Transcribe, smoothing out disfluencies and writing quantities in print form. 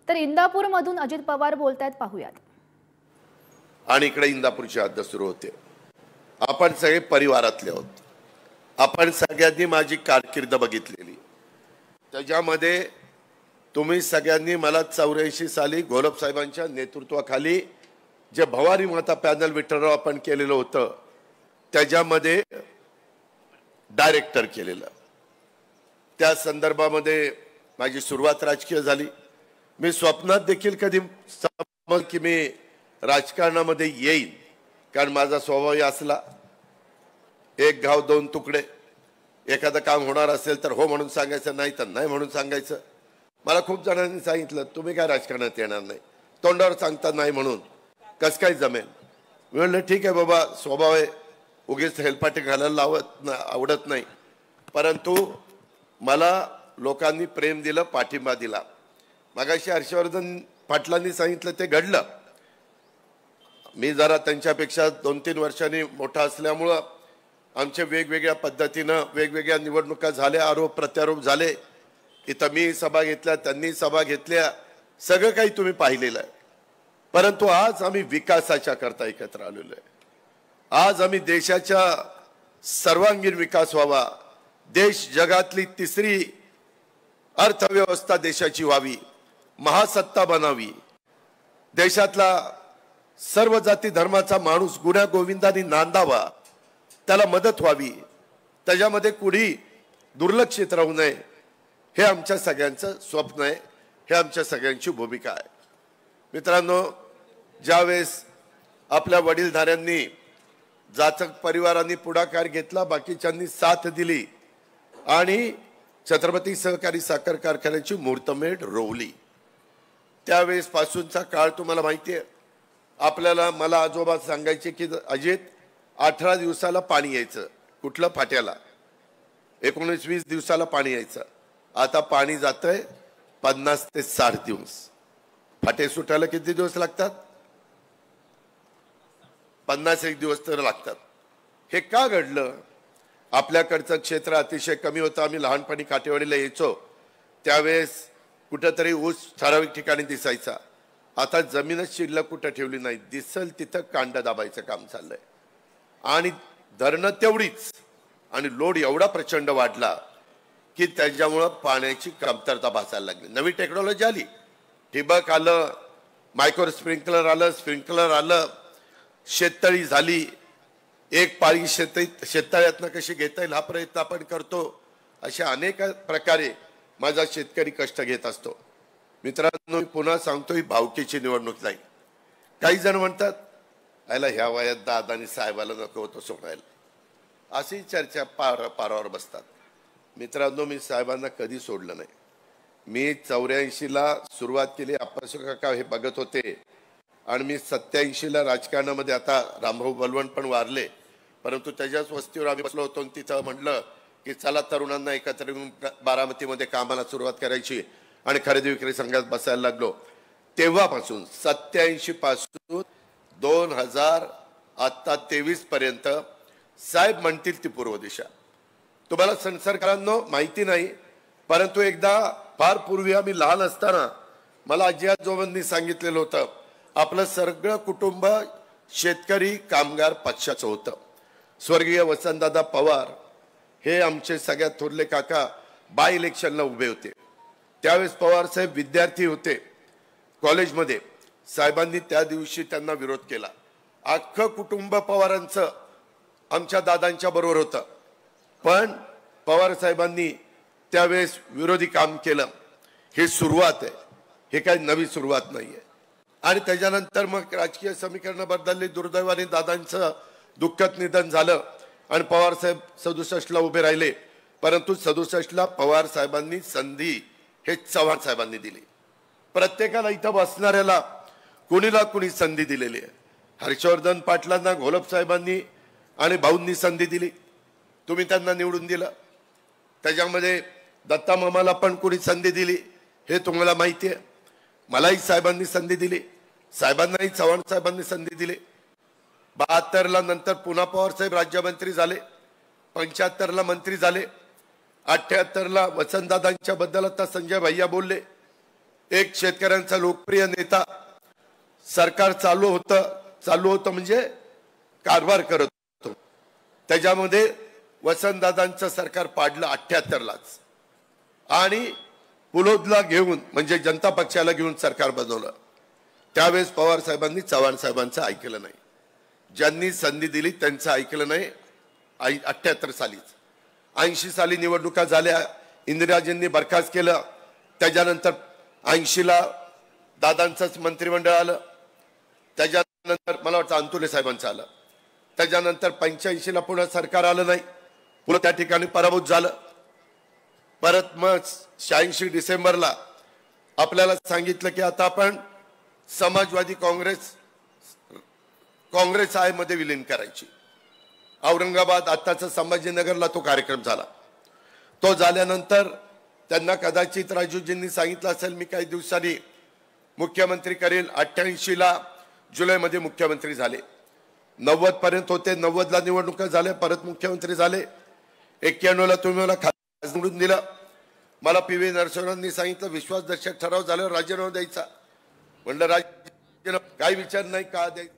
तर इंदापूरमधून अजित पवार बोलतायत, पाहूयात. आणि इकडे इंदापूरची हद्द सुरू होते. आपण सगळे परिवारातले आहोत. आपण सगळ्यांनी माझी कारकीर्द बघितलेली. त्याच्यामध्ये तुम्ही सगळ्यांनी मला 84 साली घोलप साहेबांच्या नेतृत्वाखाली जे भवानी माता पॅनल विठ्ठलराव आपण केलेलं होतं त्याच्यामध्ये डायरेक्टर केलेलं. त्या संदर्भामध्ये माझी सुरुवात राजकीय झाली. मी स्वप्नात देखील कधी की मी राजकारणामध्ये येईन, कारण माझा स्वभाव असला एक घाव दोन तुकडे. एखादं काम होणार असेल तर हो म्हणून सांगायचं, नाही तर नाही म्हणून सांगायचं. मला खूप जणांनी सांगितलं तुम्ही काय राजकारणात येणार नाही, तोंडावर सांगता नाही म्हणून कसं काय जमेल. मी म्हणलं ठीक आहे बाबा, स्वभाव आहे, उगीच हेलपाटे घालायला आवडत नाही. परंतु मला लोकांनी प्रेम दिलं, पाठिंबा दिला. मगाशी हर्षवर्धन पाटलांनी सांगितलं ते घडलं. मी जरा त्यांच्यापेक्षा 2-3 वर्षांनी मोठा असल्यामुळं आमचे वेगवेगळ्या पद्धतीनं वेगवेगळ्या निवडणुका झाल्या, आरोप प्रत्यारोप झाले. इथं मी सभा घेतल्या, त्यांनी सभा घेतल्या, सगळं काही तुम्ही पाहिलेलं आहे. परंतु आज आम्ही विकासाच्या करता एकत्र आलेलो आहे. आज आम्ही देशाच्या सर्वांगीण विकास व्हावा, देश जगातली 3री अर्थव्यवस्था देशाची व्हावी, महासत्ता बनावी, देशातला सर्व जाती धर्माचा माणूस गुण्या गोविंदाने नांदावा, त्याला मदत व्हावी, त्याच्यामध्ये कुणी दुर्लक्षित राहू नये, हे आमच्या सगळ्यांचं स्वप्न आहे, हे आमच्या सगळ्यांची भूमिका आहे. मित्रांनो, ज्यावेळेस आपल्या वडीलधाऱ्यांनी जाचक परिवारांनी पुढाकार घेतला, बाकीच्यांनी साथ दिली आणि छत्रपती सहकारी साखर कारखान्याची मुहूर्तमेढ रोवली, त्यावेळेस पासूनचा काळ तुम्हाला माहिती आहे. आपल्याला मला आजोबा सांगायचे की अजित 18 दिवसाला पाणी यायचं, कुठलं फाट्याला, 19-20 दिवसाला पाणी यायचं. आता पाणी जातंय 50 ते 60 दिवस. फाटे सुटायला किती दिवस लागतात? 51 दिवस तर लागतात. हे का घडलं? आपल्याकडचं क्षेत्र अतिशय कमी होतं. आम्ही लहानपणी काटेवाडीला यायचो त्यावेळेस कुठंतरी ऊस ठराविक ठिकाणी दिसायचा. आता जमीनच शिल्लक कुठं ठेवली नाही, दिसल तिथं कांड दाबायचं काम चाललंय. आणि धरणं तेवढीच, आणि लोड एवढा प्रचंड वाढला की त्याच्यामुळं पाण्याची कमतरता भासायला लागली. नवी टेक्नॉलॉजी आली, ठिबक आलं, मायक्रो स्प्रिंकलर आलं, स्प्रिंकलर आलं, शेततळी झाली. एक पाळी शेततळ्यातनं कशी घेता येईल हा प्रयत्न आपण करतो. अशा अनेक प्रकारे माझा शेतकरी कष्ट घेत असतो. मित्रांनो, पुन्हा सांगतो, ही भावकीची निवडणूक नाही. काही जण म्हणतात आयला ह्या वयात दादानी साहेबाला नको होतं सोडायला, अशी चर्चा पारावर बसतात. मित्रांनो, मी साहेबांना कधी सोडलं नाही. मी 84ला सुरुवात केली, अप्पासू काका हे बघत होते, आणि मी 87ला राजकारणामध्ये, आता रामभाऊ बलवण पण वारले, परंतु त्याच्याच वस्तीवर आम्ही बसलो होतो. तिथं म्हटलं की चला तरुणांना एकत्र येऊन बारामतीमध्ये कामाला सुरुवात करायची, आणि खरेदी विक्री संघात बसायला लागलो. तेव्हापासून 87 पासून 2000 आता 23 पर्यंत साहेब म्हणतील ती पूर्व दिशा. तुम्हाला संसर्करांनो माहिती नाही, परंतु एकदा फार पूर्वी आम्ही लहान असताना मला आजी आजोबांनी सांगितलेलं होतं, आपलं सगळं कुटुंब शेतकरी कामगार पक्षाचं होतं. स्वर्गीय वसंतदादा पवार हे आमचे सगळ्यात थोरले काका बाय इलेक्शनला उभे होते. त्यावेळेस पवार साहेब विद्यार्थी होते कॉलेजमध्ये. साहेबांनी त्या दिवशी त्यांना विरोध केला. अख्खं कुटुंब पवारांचं आमच्या दादांच्या बरोबर होतं, पण पवार साहेबांनी त्यावेळेस विरोधी काम केलं. हे सुरुवात आहे, हे काही नवी सुरुवात नाहीये. आणि त्याच्यानंतर मग राजकीय समीकरण बदलली. दुर्दैवाने दादांचं दुःखद निधन झालं आणि पवार साहेब 67ला उभे राहिले. परंतु 67ला पवार साहेबांनी संधी हे चव्हाण साहेबांनी दिली. प्रत्येकाला इथं बसणाऱ्याला कुणीला कुणी संधी दिलेली आहे. हर्षवर्धन पाटलांना घोलप साहेबांनी आणि भाऊंनी संधी दिली, तुम्ही त्यांना निवडून दिलं. त्याच्यामध्ये दत्ता मामाला पण कुणी संधी दिली हे तुम्हाला माहिती आहे. मलाही साहेबांनी संधी दिली, साहेबांनाही चव्हाण साहेबांनी संधी दिली. 72ला नंतर पुन्हा पवार साहेब राज्यमंत्री झाले, 75ला मंत्री झाले, 78ला वसंतदादांच्या बद्दल आता संजय भैया बोलले. एक शेतकऱ्यांचा लोकप्रिय नेता सरकार चालू होतं म्हणजे कारभार करत होतो. त्याच्यामध्ये वसंतदादांचं सरकार पाडलं 78लाच आणि पुलोदला घेऊन म्हणजे जनता पक्षाला घेऊन सरकार बनवलं. त्यावेळेस पवार साहेबांनी चव्हाण साहेबांचं ऐकलं नाही. ज्यांनी संधी दिली त्यांचं ऐकलं नाही. 78 सालीच 80 साली निवडणुका झाल्या, इंदिराजींनी बरखास्त केलं. त्याच्यानंतर 80ला दादांचंच मंत्रिमंडळ आलं. त्याच्यानंतर मला वाटतं अंतुले साहेबांचं आलं. त्याच्यानंतर 85ला पुन्हा सरकार आलं नाही, पुन्हा त्या ठिकाणी पराभूत झालं. परत मग 86 डिसेंबरला आपल्याला सांगितलं की आता आपण समाजवादी काँग्रेस आय मध्ये विलीन करायची. औरंगाबाद आत्ताचा संभाजीनगरला तो कार्यक्रम झाला. तो झाल्यानंतर त्यांना कदाचित राजूजींनी सांगितलं असेल मी काही दिवसांनी मुख्यमंत्री करेल. 88ला जुलैमध्ये मुख्यमंत्री झाले. 90 पर्यंत होते. 90ला निवडणुका झाल्या, परत मुख्यमंत्री झाले. 91ला तुम्ही मला खासदार निवडून दिलं. मला PV नरसिंहांनी सांगितलं विश्वासदर्शक ठराव झाल्यावर राजीनामा द्यायचा. म्हणलं राजीनामा काही विचार नाही का द्यायचा.